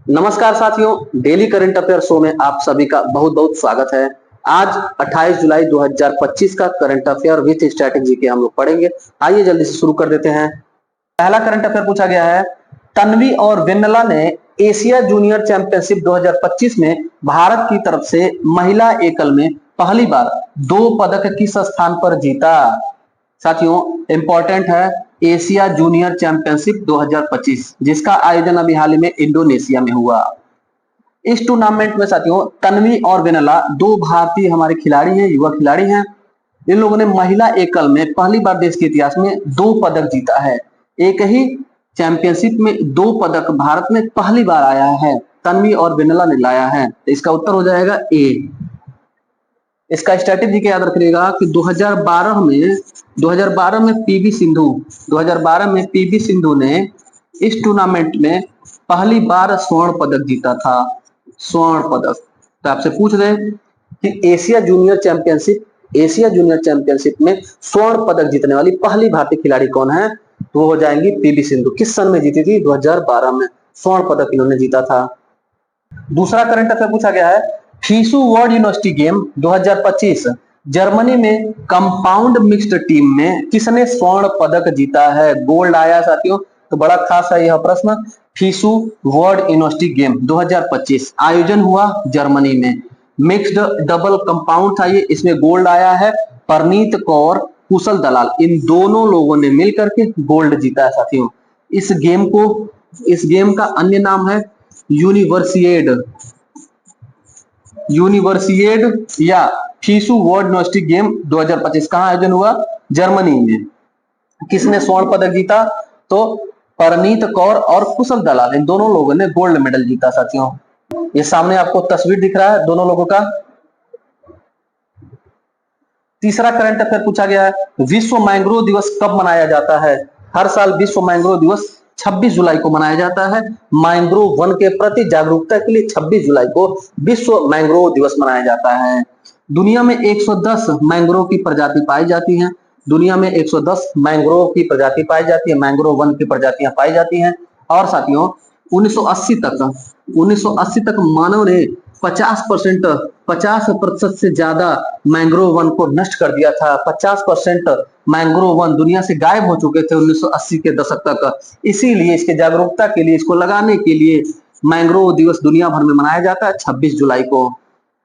नमस्कार साथियों, daily current affair show में आप सभी का बहुत बहुत स्वागत है। आज 28 जुलाई 2025 का करंट अफेयर विथ स्ट्रैटेजी के हम लोग पढ़ेंगे। आइए जल्दी से शुरू कर देते हैं। पहला करंट अफेयर पूछा गया है, तन्वी और वेन्नला ने एशिया जूनियर चैंपियनशिप 2025 में भारत की तरफ से महिला एकल में पहली बार 2 पदक किस स्थान पर जीता। साथियों इंपॉर्टेंट है, एशिया जूनियर चैंपियनशिप 2025 जिसका आयोजन अभी हाल ही में इंडोनेशिया में हुआ। इस टूर्नामेंट में साथियों तन्वी और वेन्नला 2 भारतीय हमारे खिलाड़ी हैं, युवा खिलाड़ी हैं। इन लोगों ने महिला एकल में पहली बार देश के इतिहास में 2 पदक जीता है। एक ही चैंपियनशिप में 2 पदक भारत में पहली बार आया है, तन्वी और वेन्नला ने लाया है। तो इसका उत्तर हो जाएगा ए। इसका स्ट्रैटेजी क्या याद रखिएगा कि 2012 में पीवी सिंधु ने इस टूर्नामेंट में पहली बार स्वर्ण पदक जीता था। स्वर्ण पदक। तो आपसे पूछ रहे कि एशिया जूनियर चैंपियनशिप में स्वर्ण पदक जीतने वाली पहली भारतीय खिलाड़ी कौन है, तो वो हो जाएंगी पीवी सिंधु। किस सन में जीती थी? 2012 में स्वर्ण पदक इन्होंने जीता था। दूसरा करंट अफेयर पूछा गया है, FISU world university game 2025 Germany में कंपाउंड मिक्स्ड टीम में किसने स्वर्ण पदक जीता है? गोल्ड आया साथियों। तो बड़ा खास है यह प्रश्न। फीसू वर्ल्ड यूनिवर्सिटी गेम 2025 आयोजन हुआ जर्मनी में, मिक्स्ड डबल कंपाउंड था ये, इसमें गोल्ड आया है। परनीत कौर, कुशल दलाल, इन दोनों लोगों ने मिलकर के गोल्ड जीता है साथियों। इस गेम का अन्य नाम है यूनिवर्सिएड या फीसू वर्ल्ड यूनिवर्सिटी गेम 2025। कहां आयोजन हुआ? जर्मनी में। किसने स्वर्ण पदक जीता? तो परनीत कौर और कुशल दलाल, इन दोनों लोगों ने गोल्ड मेडल जीता साथियों। ये सामने आपको तस्वीर दिख रहा है दोनों लोगों का। तीसरा करंट अफेयर पूछा गया है, विश्व मैंग्रोव दिवस कब मनाया जाता है? हर साल विश्व मैंग्रोव दिवस 26 जुलाई को मनाया जाता है। मैंग्रोव वन के प्रति जागरूकता के लिए 26 जुलाई को विश्व मैंग्रोव दिवस मनाया जाता है। दुनिया में 110 मैंग्रोव की प्रजाति पाई जाती हैं। दुनिया में 110 मैंग्रोव की प्रजाति पाई जाती है, मैंग्रोव वन की प्रजातियां पाई जाती हैं। और साथियों 1980 तक मानव ने 50% से ज्यादा मैंग्रोव वन को नष्ट कर दिया था। 50% मैंग्रोव वन दुनिया से गायब हो चुके थे 1980 के दशक तक। इसीलिए इसके जागरूकता के लिए, इसको लगाने के लिए मैंग्रोव दिवस दुनिया भर में मनाया जाता है 26 जुलाई को।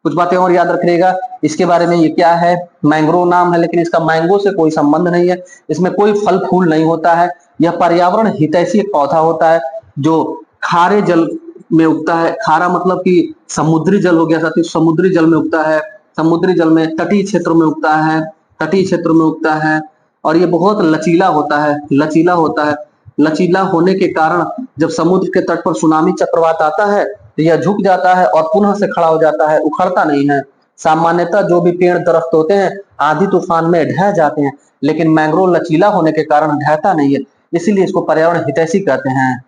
कुछ बातें और याद रखिएगा इसके बारे में। ये क्या है? मैंग्रोव नाम है, लेकिन इसका मैंगो से कोई संबंध नहीं है। इसमें कोई फल फूल नहीं होता है। यह पर्यावरण हितैषी एक पौधा होता है जो खारे जल में उगता है। खारा मतलब कि समुद्री जल हो गया साथी, समुद्री जल में उगता है। समुद्री जल में तटीय क्षेत्र में उगता है, तटीय क्षेत्र में उगता है। और ये बहुत लचीला होता है, लचीला होता है। लचीला होने के कारण जब समुद्र के तट पर सुनामी चक्रवात आता है तो यह झुक जाता है और पुनः से खड़ा हो जाता है, उखड़ता नहीं है। सामान्यतः जो भी पेड़ दरख्त होते हैं आंधी तूफान में ढह जाते हैं, लेकिन मैंग्रोव लचीला होने के कारण ढहता नहीं है, इसीलिए इसको पर्यावरण हितैषी कहते हैं।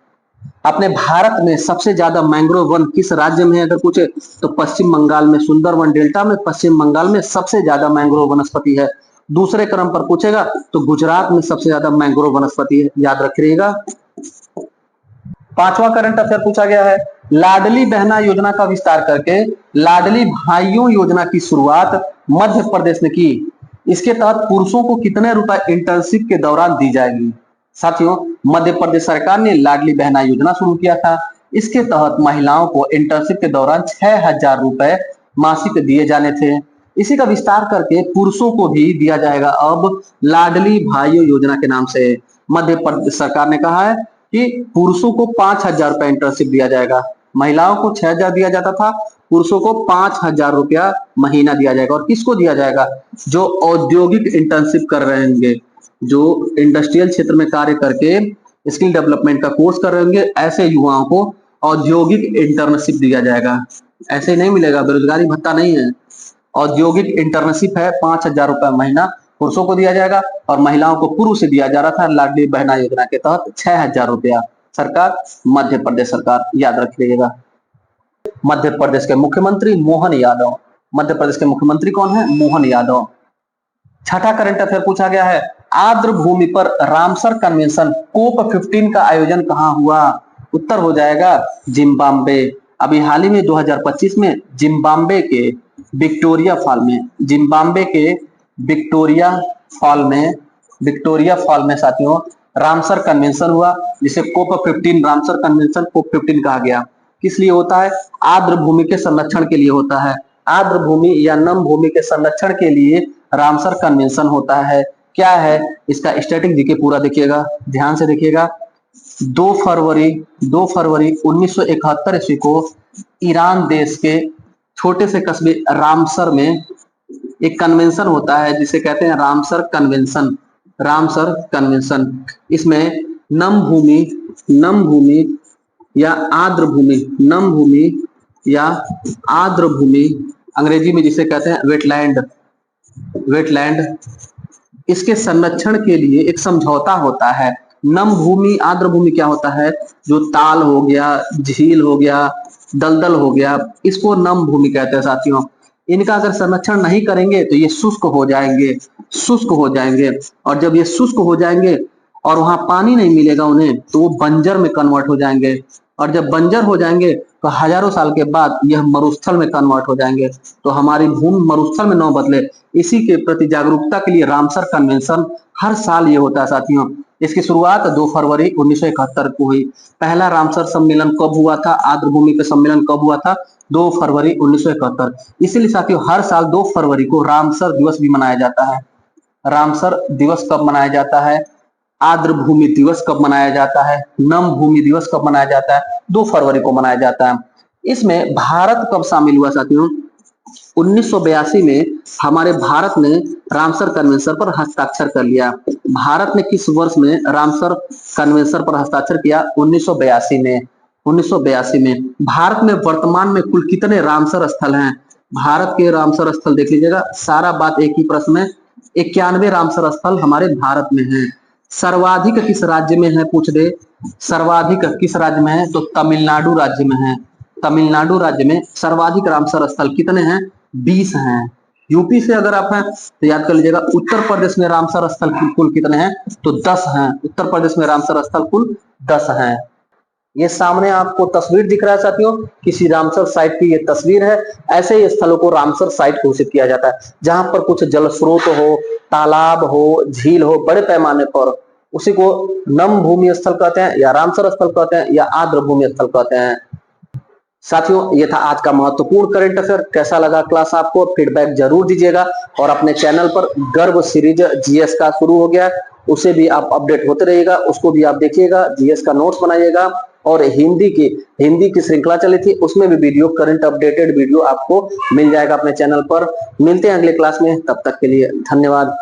अपने भारत में सबसे ज्यादा मैंग्रोव वन किस राज्य में है अगर पूछे तो पश्चिम बंगाल में, सुंदरवन डेल्टा में पश्चिम बंगाल में सबसे ज्यादा मैंग्रोव वनस्पति है। दूसरे क्रम पर पूछेगा तो गुजरात में सबसे ज्यादा मैंग्रोव वनस्पति है, याद रखिएगा। पांचवा करंट अफेयर पूछा गया है, लाडली बहना योजना का विस्तार करके लाडली भाइयों योजना की शुरुआत मध्य प्रदेश ने की। इसके तहत पुरुषों को कितने रुपए इंटर्नशिप के दौरान दी जाएगी? साथियों मध्य प्रदेश सरकार ने लाडली बहना योजना शुरू किया था। इसके तहत महिलाओं को इंटर्नशिप के दौरान 6,000 रुपए मासिक दिए जाने थे। इसी का विस्तार करके पुरुषों को भी दिया जाएगा अब लाडली भाइयों योजना के नाम से। मध्य प्रदेश सरकार ने कहा है कि पुरुषों को 5,000 रुपए इंटर्नशिप दिया जाएगा। महिलाओं को 6,000 दिया जाता था, पुरुषों को 5,000 रुपया महीना दिया जाएगा। और किसको दिया जाएगा? जो औद्योगिक इंटर्नशिप कर रहे होंगे, जो इंडस्ट्रियल क्षेत्र में कार्य करके स्किल डेवलपमेंट का कोर्स कर रहे होंगे, ऐसे युवाओं को औद्योगिक इंटर्नशिप दिया जाएगा। ऐसे नहीं मिलेगा, बेरोजगारी भत्ता नहीं है, औद्योगिक इंटर्नशिप है। 5,000 रुपए महीना पुरुषों को दिया जाएगा और महिलाओं को पूर्व से दिया जा रहा था लाडली बहना योजना के तहत 6,000 रुपया। सरकार मध्य प्रदेश सरकार, याद रखिएगा। मध्य प्रदेश के मुख्यमंत्री मोहन यादव। मध्य प्रदेश के मुख्यमंत्री कौन है? मोहन यादव। छठा करंट अफेयर पूछा गया है, आर्द्र भूमि पर रामसर कन्वेंशन COP15 का आयोजन कहां हुआ? उत्तर हो जाएगा जिम्बाब्वे। अभी हाल ही में 2025 में जिम्बाब्वे के विक्टोरिया फॉल में साथियों रामसर कन्वेंशन हुआ, जिसे कोप 15 रामसर कन्वेंशन कोप 15 कहा गया। किस लिए होता है? आर्द्र भूमि के संरक्षण के लिए होता है। आर्द्र भूमि या नम भूमि के संरक्षण के लिए रामसर कन्वेंशन होता है। क्या है इसका स्टैटिक जीके पूरा देखिएगा, ध्यान से देखिएगा। 2 फरवरी 1971 ईस्वी को ईरान देश के छोटे से कस्बे रामसर में एक कन्वेंशन होता है जिसे कहते हैं रामसर कन्वेंशन। इसमें नम भूमि या आर्द्र भूमि अंग्रेजी में जिसे कहते हैं वेटलैंड, इसके संरक्षण के लिए एक समझौता होता है। नम भूमि आर्द्र भूमि क्या होता है? जो ताल हो गया, झील हो गया, दलदल हो गया, इसको नम भूमि कहते हैं साथियों। इनका अगर संरक्षण नहीं करेंगे तो ये शुष्क हो जाएंगे, और जब ये शुष्क हो जाएंगे और वहां पानी नहीं मिलेगा उन्हें, तो वो बंजर में कन्वर्ट हो जाएंगे, और जब बंजर हो जाएंगे तो हजारों साल के बाद यह मरुस्थल में कन्वर्ट हो जाएंगे। तो हमारी भूमि मरुस्थल में न बदले, इसी के प्रति जागरूकता के लिए रामसर कन्वेंशन हर साल ये होता है साथियों। इसकी शुरुआत 2 फरवरी 1971 को हुई। पहला रामसर सम्मेलन कब हुआ था? आर्द्र भूमि पे सम्मेलन कब हुआ था? 2 फरवरी 1971। इसीलिए साथियों हर साल 2 फरवरी को रामसर दिवस भी मनाया जाता है। रामसर दिवस कब मनाया जाता है? आर्द्र भूमि दिवस कब मनाया जाता है? नम भूमि दिवस कब मनाया जाता है? 2 फरवरी को मनाया जाता है। इसमें भारत कब शामिल हुआ साथियों? 1982 में हमारे भारत ने रामसर कन्वेंशन पर हस्ताक्षर कर लिया। भारत ने किस वर्ष में रामसर कन्वेंशन पर हस्ताक्षर किया? 1982 में। भारत में वर्तमान में कुल कितने रामसर स्थल हैं? भारत के रामसर स्थल देख लीजिएगा, सारा बात एक ही प्रश्न में। 91 रामसर स्थल हमारे भारत में हैं। सर्वाधिक किस राज्य में है? पूछ दे, सर्वाधिक किस राज्य में है? तो तमिलनाडु राज्य में है। तमिलनाडु राज्य में सर्वाधिक रामसर स्थल कितने हैं? 20 हैं। यूपी से अगर आप हैं तो याद कर लीजिएगा। उत्तर प्रदेश में रामसर स्थल कुल कितने हैं? तो 10 हैं। उत्तर प्रदेश में रामसर स्थल कुल 10 हैं। ये सामने आपको तस्वीर दिख रहा है साथियों, किसी रामसर साइट की ये तस्वीर है। ऐसे ही स्थलों को रामसर साइट घोषित किया जाता है जहां पर कुछ जल स्रोत हो, तालाब हो, झील हो बड़े पैमाने पर, उसी को नम भूमि स्थल कहते हैं या रामसर स्थल कहते हैं या आर्द्र भूमि स्थल कहते हैं। साथियों ये था आज का महत्वपूर्ण करंट अफेयर। कैसा लगा क्लास आपको? फीडबैक जरूर दीजिएगा, और अपने चैनल पर गर्व सीरीज जीएस का शुरू हो गया, उसे भी आप अपडेट होते रहिएगा, उसको भी आप देखिएगा, जीएस का नोट्स बनाइएगा। और हिंदी की श्रृंखला चली थी, उसमें भी वीडियो, करंट अपडेटेड वीडियो आपको मिल जाएगा अपने चैनल पर। मिलते हैं अगले क्लास में, तब तक के लिए धन्यवाद।